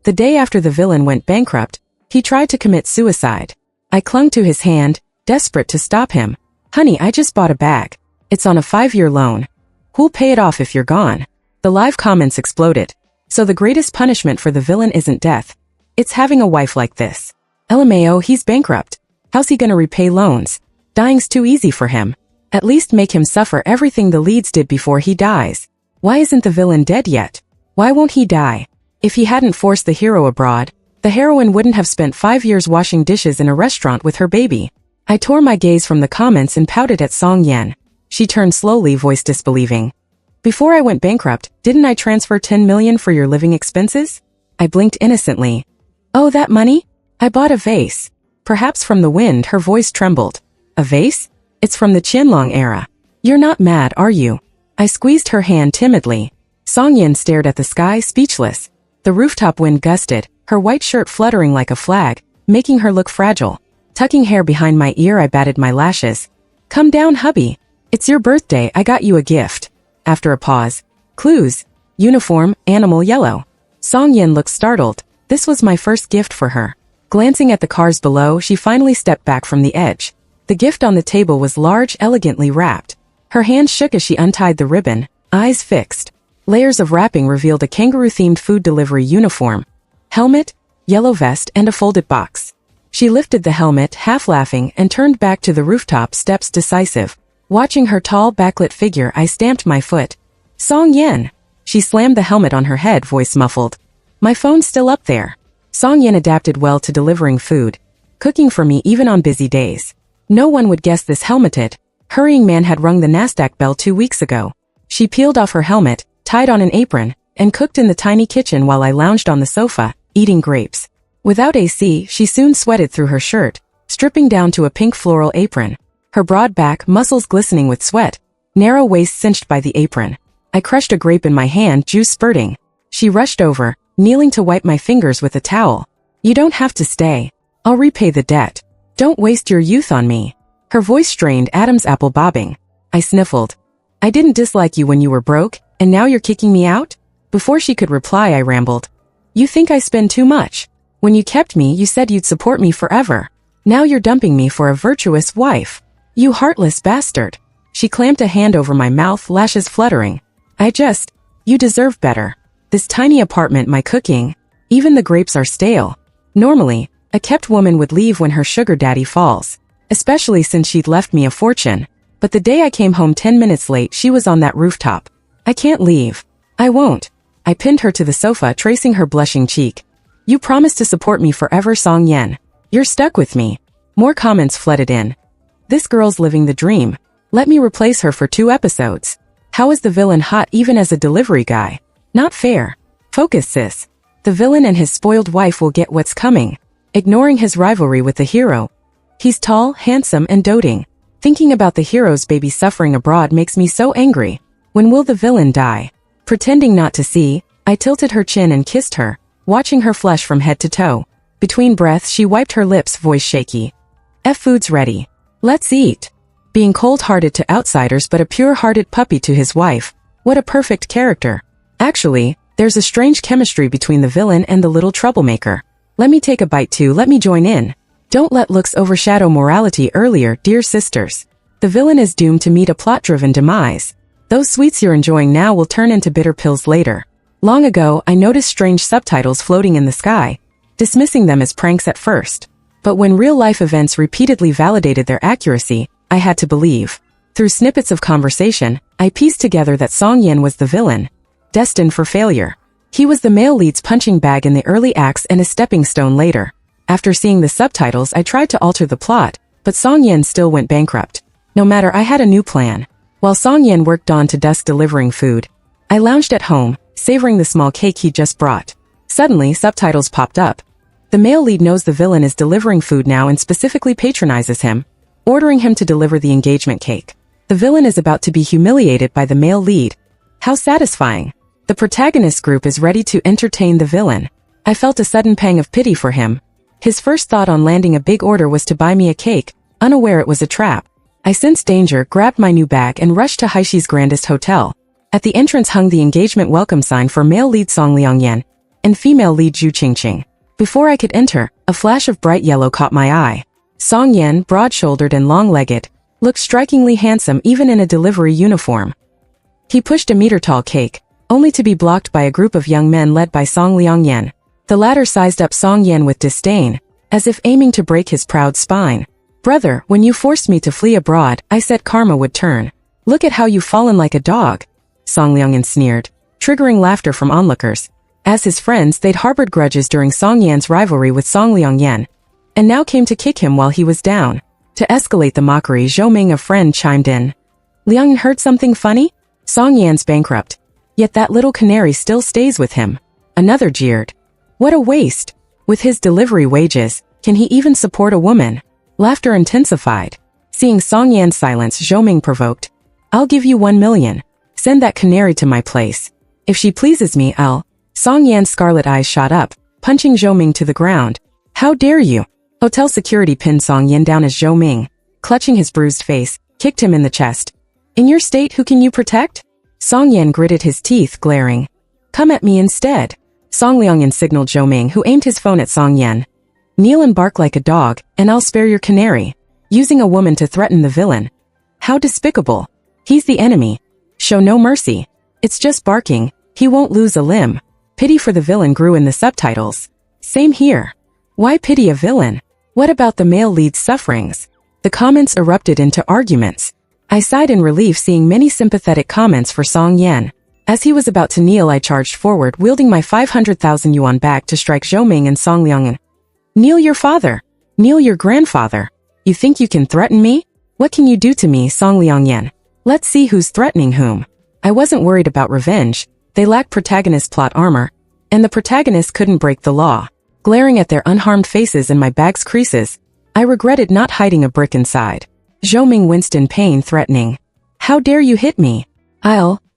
The day after the villain went bankrupt, he tried to commit suicide. I clung to his hand, desperate to stop him. Honey, I just bought a bag. It's on a 5-year loan. Who'll pay it off if you're gone? The live comments exploded. So the greatest punishment for the villain isn't death. It's having a wife like this. LMAO, he's bankrupt. How's he gonna repay loans? Dying's too easy for him. At least make him suffer everything the leads did before he dies. Why isn't the villain dead yet? Why won't he die? If he hadn't forced the hero abroad, the heroine wouldn't have spent 5 years washing dishes in a restaurant with her baby. I tore my gaze from the comments and pouted at Song Yen. She turned slowly, voice disbelieving. Before I went bankrupt, didn't I transfer 10 million for your living expenses? I blinked innocently. Oh, that money? I bought a vase. Perhaps from the wind her voice trembled. A vase? It's from the Qianlong era. You're not mad, are you? I squeezed her hand timidly. Song Yen stared at the sky, speechless. The rooftop wind gusted, her white shirt fluttering like a flag, making her look fragile. Tucking hair behind my ear, I batted my lashes. Come down, hubby. It's your birthday, I got you a gift. After a pause. Clues. Uniform, animal yellow. Song Yen looked startled. This was my first gift for her. Glancing at the cars below, she finally stepped back from the edge. The gift on the table was large, elegantly wrapped. Her hand shook as she untied the ribbon, eyes fixed. Layers of wrapping revealed a kangaroo-themed food delivery uniform. Helmet, yellow vest, and a folded box. She lifted the helmet, half laughing, and turned back to the rooftop steps, decisive. Watching her tall, backlit figure, I stamped my foot. Song Yen. She slammed the helmet on her head, voice muffled. My phone's still up there. Song Yen adapted well to delivering food, cooking for me even on busy days. No one would guess this helmeted, hurrying man had rung the Nasdaq bell 2 weeks ago. She peeled off her helmet, tied on an apron, and cooked in the tiny kitchen while I lounged on the sofa, eating grapes. Without AC, she soon sweated through her shirt, stripping down to a pink floral apron. Her broad back, muscles glistening with sweat, narrow waist cinched by the apron. I crushed a grape in my hand, juice spurting. She rushed over, kneeling to wipe my fingers with a towel. You don't have to stay. I'll repay the debt. Don't waste your youth on me. Her voice strained, Adam's apple bobbing. I sniffled. I didn't dislike you when you were broke, and now you're kicking me out? Before she could reply, I rambled. You think I spend too much? When you kept me, you said you'd support me forever. Now you're dumping me for a virtuous wife. You heartless bastard. She clamped a hand over my mouth, lashes fluttering. You deserve better. This tiny apartment, my cooking, even the grapes are stale. Normally, a kept woman would leave when her sugar daddy falls, especially since she'd left me a fortune. But the day I came home 10 minutes late, she was on that rooftop. I can't leave. I won't. I pinned her to the sofa, tracing her blushing cheek. You promised to support me forever, Song Yen. You're stuck with me. More comments flooded in. This girl's living the dream. Let me replace her for 2 episodes. How is the villain hot even as a delivery guy? Not fair. Focus, sis. The villain and his spoiled wife will get what's coming. Ignoring his rivalry with the hero. He's tall, handsome, and doting. Thinking about the hero's baby suffering abroad makes me so angry. When will the villain die? Pretending not to see, I tilted her chin and kissed her, watching her flush from head to toe. Between breaths, she wiped her lips, voice shaky. Food's ready. Let's eat. Being cold-hearted to outsiders but a pure-hearted puppy to his wife. What a perfect character. Actually, there's a strange chemistry between the villain and the little troublemaker. Let me take a bite too, let me join in. Don't let looks overshadow morality earlier, dear sisters. The villain is doomed to meet a plot-driven demise. Those sweets you're enjoying now will turn into bitter pills later. Long ago, I noticed strange subtitles floating in the sky, dismissing them as pranks at first. But when real-life events repeatedly validated their accuracy, I had to believe. Through snippets of conversation, I pieced together that Song Yen was the villain, destined for failure. He was the male lead's punching bag in the early acts and a stepping stone later. After seeing the subtitles, I tried to alter the plot, but Song Yen still went bankrupt. No matter, I had a new plan. While Song Yen worked dawn to dusk delivering food, I lounged at home, savoring the small cake he just brought. Suddenly, subtitles popped up. The male lead knows the villain is delivering food now and specifically patronizes him, ordering him to deliver the engagement cake. The villain is about to be humiliated by the male lead. How satisfying. The protagonist group is ready to entertain the villain. I felt a sudden pang of pity for him. His first thought on landing a big order was to buy me a cake, unaware it was a trap. I sensed danger, grabbed my new bag and rushed to Haishi's grandest hotel. At the entrance hung the engagement welcome sign for male lead Song Liang Yen. and female lead Zhu Qingqing. Before I could enter, a flash of bright yellow caught my eye. Song Yan, broad-shouldered and long-legged, looked strikingly handsome even in a delivery uniform. He pushed a meter-tall cake, only to be blocked by a group of young men led by Song Liangyan. The latter sized up Song Yan with disdain, as if aiming to break his proud spine. "Brother, when you forced me to flee abroad, I said karma would turn. Look at how you've fallen like a dog," Song Liangyan sneered, triggering laughter from onlookers. As his friends, they'd harbored grudges during Song Yan's rivalry with Song Liangyan, and now came to kick him while he was down. To escalate the mockery, Zhou Ming, a friend, chimed in. "Liang heard something funny? Song Yan's bankrupt. Yet that little canary still stays with him." Another jeered. "What a waste. With his delivery wages, can he even support a woman?" Laughter intensified. Seeing Song Yan's silence, Zhou Ming provoked. "I'll give you 1 million. Send that canary to my place. If she pleases me, I'll..." Song Yan's scarlet eyes shot up, punching Zhou Ming to the ground. "How dare you!" Hotel security pinned Song Yan down as Zhou Ming, clutching his bruised face, kicked him in the chest. "In your state, who can you protect?" Song Yan gritted his teeth, glaring. "Come at me instead." Song Liangyan signaled Zhou Ming, who aimed his phone at Song Yan. "Kneel and bark like a dog, and I'll spare your canary." Using a woman to threaten the villain. How despicable. He's the enemy. Show no mercy. It's just barking. He won't lose a limb. Pity for the villain grew in the subtitles. Same here. Why pity a villain? What about the male lead's sufferings? The comments erupted into arguments. I sighed in relief seeing many sympathetic comments for Song Yan. As he was about to kneel, I charged forward, wielding my 500,000 yuan bag to strike Zhou Ming and Song Liangyan. "Kneel your father. Kneel your grandfather. You think you can threaten me? What can you do to me, Song Liangyan? Let's see who's threatening whom." I wasn't worried about revenge. They lacked protagonist plot armor, and the protagonist couldn't break the law. Glaring at their unharmed faces in my bag's creases, I regretted not hiding a brick inside. Zhou Ming winced in pain, threatening. "How dare you hit me?"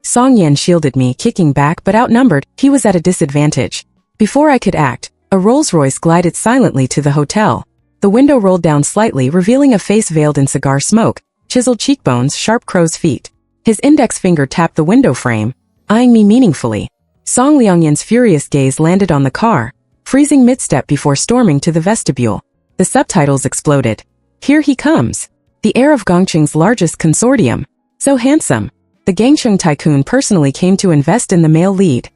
Song Yan shielded me, kicking back, but outnumbered, he was at a disadvantage. Before I could act, a Rolls-Royce glided silently to the hotel. The window rolled down slightly, revealing a face veiled in cigar smoke, chiseled cheekbones, sharp crow's feet. His index finger tapped the window frame, eyeing me meaningfully. Song Liangyan's furious gaze landed on the car, freezing mid-step before storming to the vestibule. The subtitles exploded. "Here he comes. The heir of Gongqing's largest consortium. So handsome. The Gangsheng tycoon personally came to invest in the male lead.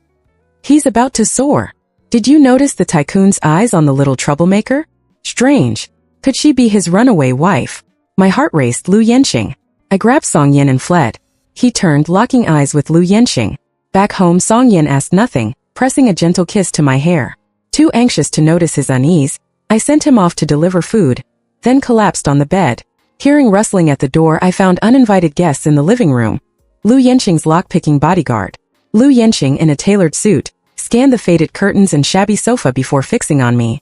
He's about to soar. Did you notice the tycoon's eyes on the little troublemaker? Strange. Could she be his runaway wife?" My heart raced. Lu Yanqing. I grabbed Song Yan and fled. He turned, locking eyes with Lu Yanqing. Back home, Song Yan asked nothing, pressing a gentle kiss to my hair. Too anxious to notice his unease, I sent him off to deliver food, then collapsed on the bed. Hearing rustling at the door, I found uninvited guests in the living room. Lu Yanqing's lock-picking bodyguard. Lu Yanqing, in a tailored suit, scanned the faded curtains and shabby sofa before fixing on me.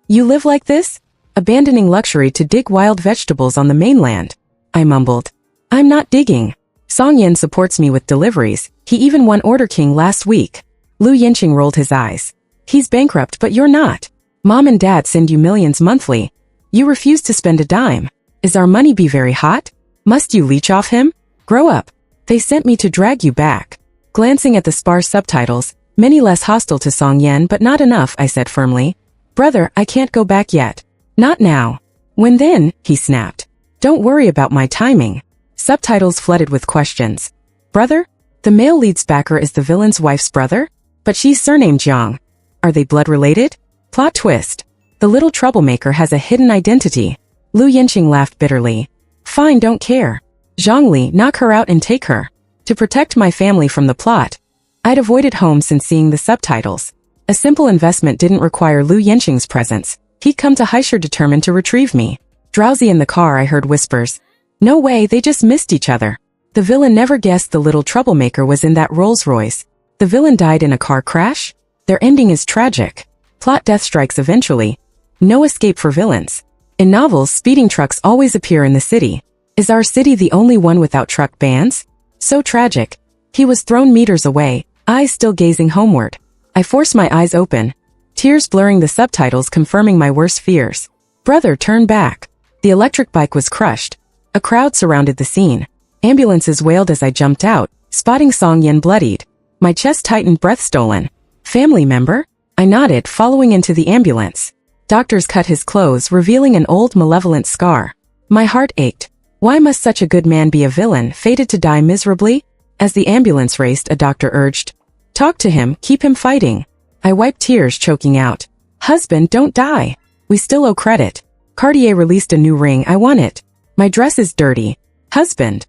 "You live like this? Abandoning luxury to dig wild vegetables on the mainland?" I mumbled. "I'm not digging. Song Yan supports me with deliveries. He even won Order King last week." Lu Yanqing rolled his eyes. "He's bankrupt, but you're not. Mom and Dad send you millions monthly. You refuse to spend a dime. Is our money be very hot? Must you leech off him? Grow up. They sent me to drag you back." Glancing at the sparse subtitles, many less hostile to Song Yan, but not enough, I said firmly. "Brother, I can't go back yet. Not now." "When then?" he snapped. "Don't worry about my timing." Subtitles flooded with questions. "Brother? The male lead's backer is the villain's wife's brother? But she's surnamed Jiang. Are they blood related? Plot twist. The little troublemaker has a hidden identity." Lu Yanqing laughed bitterly. "Fine, don't care. Zhang Li, knock her out and take her. To protect my family from the plot." I'd avoided home since seeing the subtitles. A simple investment didn't require Lu Yanqing's presence. He'd come to Heisher determined to retrieve me. Drowsy in the car, I heard whispers. "No way, they just missed each other." The villain never guessed the little troublemaker was in that Rolls-Royce. The villain died in a car crash? Their ending is tragic. Plot death strikes eventually. No escape for villains. In novels, speeding trucks always appear in the city. Is our city the only one without truck bans? So tragic. He was thrown meters away, eyes still gazing homeward. I forced my eyes open, tears blurring the subtitles, confirming my worst fears. "Brother, turn back." The electric bike was crushed. A crowd surrounded the scene. Ambulances wailed as I jumped out, spotting Song Yan bloodied. My chest tightened, breath stolen. "Family member?" I nodded, following into the ambulance. Doctors cut his clothes, revealing an old malevolent scar. My heart ached. Why must such a good man be a villain, fated to die miserably? As the ambulance raced, a doctor urged, "Talk to him, keep him fighting." I wiped tears, choking out, "Husband, don't die. We still owe credit. Cartier released a new ring, I want it. My dress is dirty. Husband."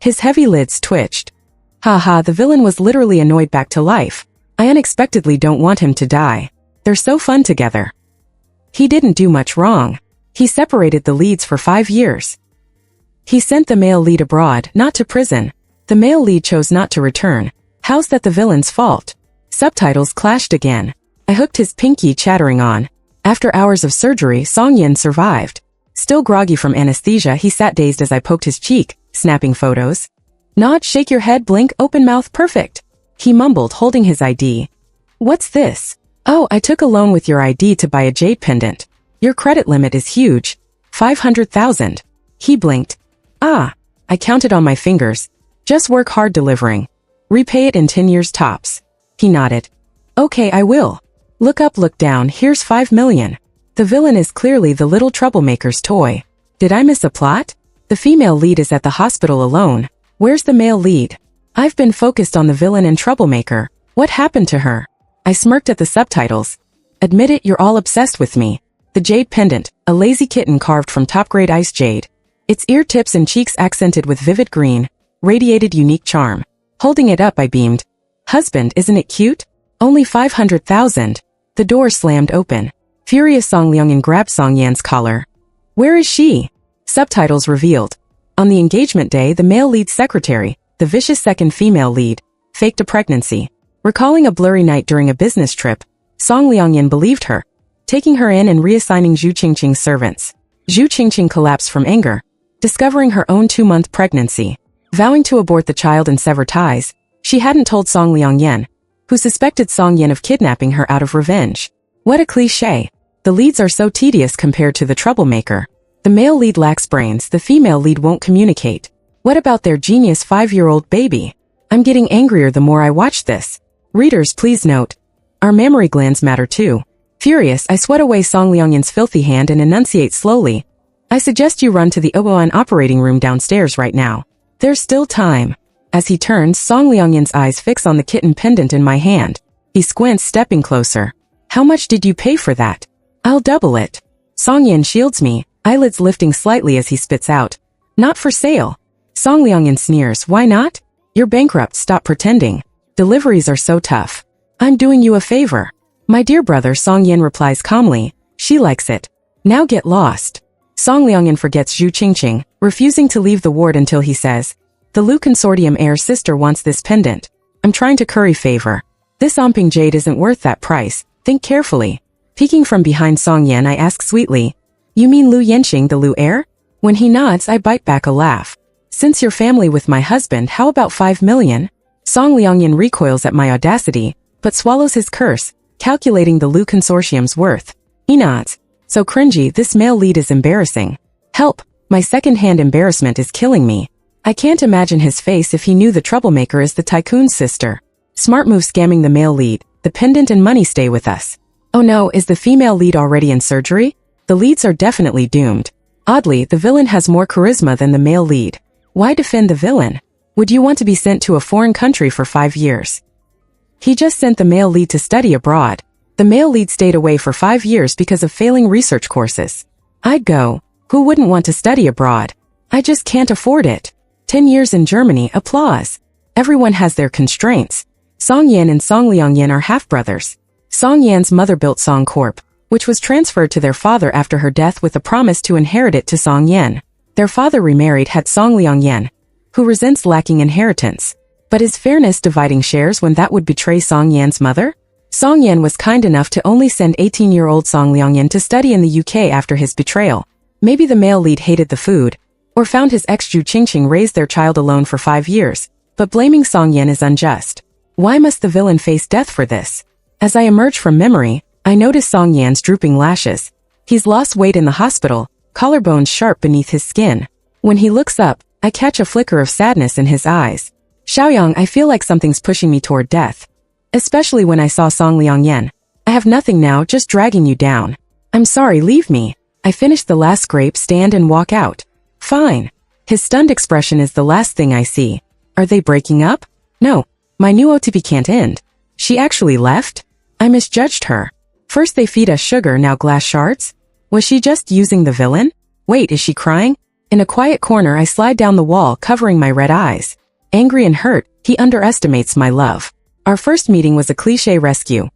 His heavy lids twitched. Ha, the villain was literally annoyed back to life. I unexpectedly don't want him to die. They're so fun together. He didn't do much wrong. He separated the leads for 5 years. He sent the male lead abroad, not to prison. The male lead chose not to return. How's that the villain's fault? Subtitles clashed again. I hooked his pinky, chattering on. After hours of surgery, Song Yin survived. Still groggy from anesthesia, he sat dazed as I poked his cheek, snapping photos. Nod, shake your head, blink, open mouth, perfect. He mumbled, holding his ID. What's this? Oh, I took a loan with your ID to buy a jade pendant. Your credit limit is huge. 500,000. He blinked. Ah. I counted on my fingers. Just work hard delivering. Repay it in 10 years tops. He nodded. Okay, I will. Look up, look down, here's 5 million. The villain is clearly the little troublemaker's toy. Did I miss a plot? The female lead is at the hospital alone. Where's the male lead? I've been focused on the villain and troublemaker. What happened to her? I smirked at the subtitles. Admit it, you're all obsessed with me. The jade pendant, a lazy kitten carved from top-grade ice jade. Its ear tips and cheeks accented with vivid green, radiated unique charm. Holding it up, I beamed. Husband, isn't it cute? Only 500,000. The door slammed open. Furious Song Liangyan grabbed Song Yan's collar. Where is she? Subtitles revealed. On the engagement day, the male lead secretary, the vicious second female lead, faked a pregnancy. Recalling a blurry night during a business trip, Song Liangyan believed her, taking her in and reassigning Zhu Qingqing's servants. Zhu Qingqing collapsed from anger, discovering her own 2-month pregnancy. Vowing to abort the child and sever ties, she hadn't told Song Liangyan, who suspected Song Yin of kidnapping her out of revenge. What a cliché. The leads are so tedious compared to the troublemaker. The male lead lacks brains, the female lead won't communicate. What about their genius 5-year-old baby? I'm getting angrier the more I watch this. Readers, please note, our mammary glands matter too. Furious, I sweat away Song Liangyan's filthy hand and enunciate slowly. I suggest you run to the Oboan operating room downstairs right now. There's still time. As he turns, Song Liangyan's eyes fix on the kitten pendant in my hand. He squints, stepping closer. How much did you pay for that? I'll double it. Song Yin shields me, eyelids lifting slightly as he spits out. Not for sale. Song Liangyan sneers, why not? You're bankrupt, stop pretending. Deliveries are so tough. I'm doing you a favor. My dear brother, Song Yin replies calmly. She likes it. Now get lost. Song Liangyan forgets Zhu Qingqing, refusing to leave the ward until he says, the Lu Consortium heir sister wants this pendant. I'm trying to curry favor. This Omping jade isn't worth that price. Think carefully. Peeking from behind Song Yin, I ask sweetly, you mean Lu Yenxing, the Lu heir? When he nods, I bite back a laugh. Since you're family with my husband, how about 5 million? Song Liangyan recoils at my audacity, but swallows his curse, calculating the Lu Consortium's worth. He nods. So cringy, this male lead is embarrassing. Help, my second-hand embarrassment is killing me. I can't imagine his face if he knew the troublemaker is the tycoon's sister. Smart move scamming the male lead, the pendant and money stay with us. Oh no, is the female lead already in surgery? The leads are definitely doomed. Oddly, the villain has more charisma than the male lead. Why defend the villain? Would you want to be sent to a foreign country for 5 years? He just sent the male lead to study abroad. The male lead stayed away for 5 years because of failing research courses. I'd go. Who wouldn't want to study abroad? I just can't afford it. 10 years in Germany, applause. Everyone has their constraints. Song Yin and Song Liangyan are half-brothers. Song Yan's mother built Song Corp, which was transferred to their father after her death with a promise to inherit it to Song Yin. Their father remarried had Song Liangyan, who resents lacking inheritance. But is fairness dividing shares when that would betray Song Yan's mother? Song Yan was kind enough to only send 18-year-old Song Liangyan to study in the UK after his betrayal. Maybe the male lead hated the food, or found his ex Zhu Qingqing raised their child alone for 5 years, but blaming Song Yan is unjust. Why must the villain face death for this? As I emerge from memory, I notice Song Yan's drooping lashes. He's lost weight in the hospital, collarbones sharp beneath his skin. When he looks up, I catch a flicker of sadness in his eyes. Xiaoyang, I feel like something's pushing me toward death. Especially when I saw Song Liangyan. I have nothing now, just dragging you down. I'm sorry, leave me. I finish the last scrape, stand and walk out. Fine. His stunned expression is the last thing I see. Are they breaking up? No. My new OTP can't end. She actually left? I misjudged her. First they feed us sugar, now glass shards? Was she just using the villain? Wait, is she crying? In a quiet corner I slide down the wall, covering my red eyes. Angry and hurt, he underestimates my love. Our first meeting was a cliché rescue.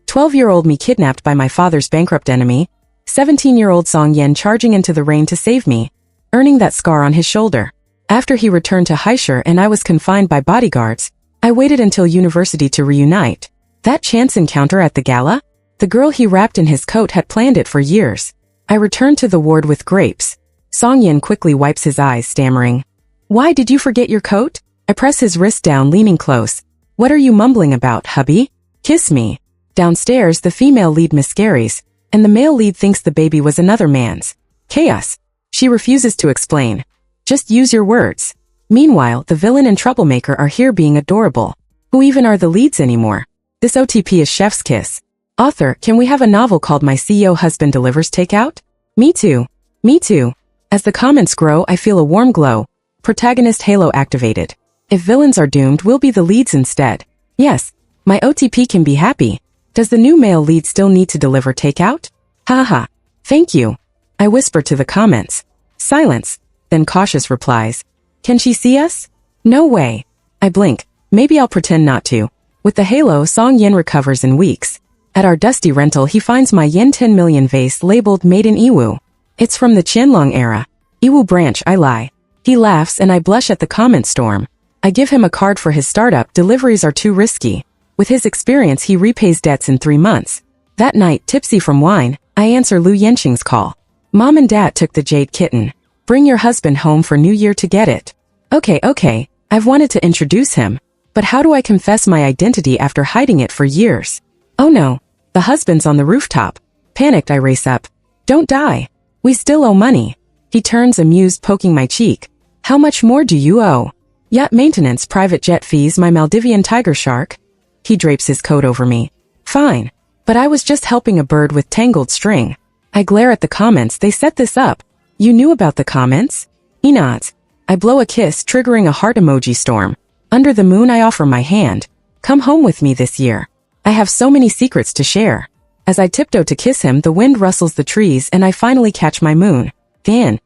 12-year-old me kidnapped by my father's bankrupt enemy, 17-year-old Song Yen charging into the rain to save me, earning that scar on his shoulder. After he returned to Haishur and I was confined by bodyguards, I waited until university to reunite. That chance encounter at the gala? The girl he wrapped in his coat had planned it for years. I returned to the ward with grapes. Song Yen quickly wipes his eyes, stammering. Why did you forget your coat? I press his wrist down, leaning close. What are you mumbling about, hubby? Kiss me. Downstairs, the female lead miscarries, and the male lead thinks the baby was another man's. Chaos. She refuses to explain. Just use your words. Meanwhile, the villain and troublemaker are here being adorable. Who even are the leads anymore? This OTP is chef's kiss. Author, can we have a novel called My CEO Husband Delivers Takeout? Me too. Me too. As the comments grow, I feel a warm glow. Protagonist halo activated. If villains are doomed, we'll be the leads instead. Yes. My OTP can be happy. Does the new male lead still need to deliver takeout? Haha. Thank you. I whisper to the comments. Silence. Then cautious replies. Can she see us? No way. I blink. Maybe I'll pretend not to. With the halo, Song Yen recovers in weeks. At our dusty rental, he finds my yen 10 million vase labeled Made in Iwu. It's from the Qianlong era. Iwu branch, I lie. He laughs and I blush at the comment storm. I give him a card for his startup. Deliveries are too risky. With his experience, he repays debts in 3 months. That night, tipsy from wine, I answer Lu Yenqing's call. Mom and Dad took the jade kitten. Bring your husband home for New Year to get it. Okay. I've wanted to introduce him. But how do I confess my identity after hiding it for years? Oh no. The husband's on the rooftop. Panicked, I race up. Don't die. We still owe money. He turns amused, poking my cheek. How much more do you owe? Yacht maintenance, private jet fees, my Maldivian tiger shark. He drapes his coat over me. Fine. But I was just helping a bird with tangled string. I glare at the comments. They set this up. You knew about the comments? He nods. I blow a kiss, triggering a heart emoji storm. Under the moon, I offer my hand. Come home with me this year. I have so many secrets to share. As I tiptoe to kiss him, the wind rustles the trees and I finally catch my moon. Then,